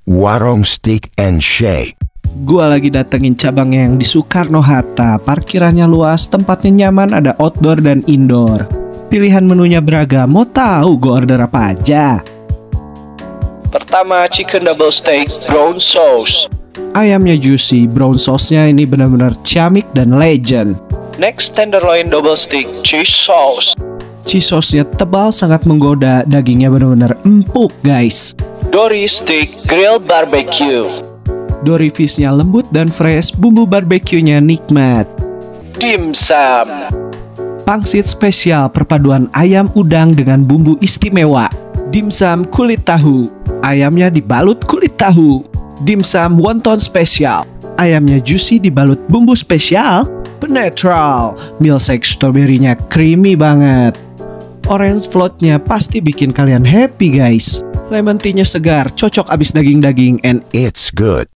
Warung Steak and Shake. Gua lagi datengin cabangnya yang di Soekarno-Hatta. Parkirannya luas, tempatnya nyaman, ada outdoor dan indoor. Pilihan menunya beragam. Mau tahu gua order apa aja? Pertama, chicken double steak brown sauce. Ayamnya juicy, brown sauce-nya ini benar-benar ciamik dan legend. Next, tenderloin double stick cheese sauce. Cheese sauce-nya tebal, sangat menggoda, dagingnya benar-benar empuk guys. Dory stick grilled barbecue. Dory fish-nya lembut dan fresh, bumbu barbeque-nya nikmat. Dim sum. Pangsit spesial perpaduan ayam udang dengan bumbu istimewa. Dimsum kulit tahu, ayamnya dibalut kulit tahu. Dimsum wonton spesial, ayamnya juicy dibalut bumbu spesial. Penetral, milkshake strawberry-nya creamy banget. Orange float-nya pasti bikin kalian happy guys. Lemon tea-nya segar, cocok abis daging-daging, and It's good.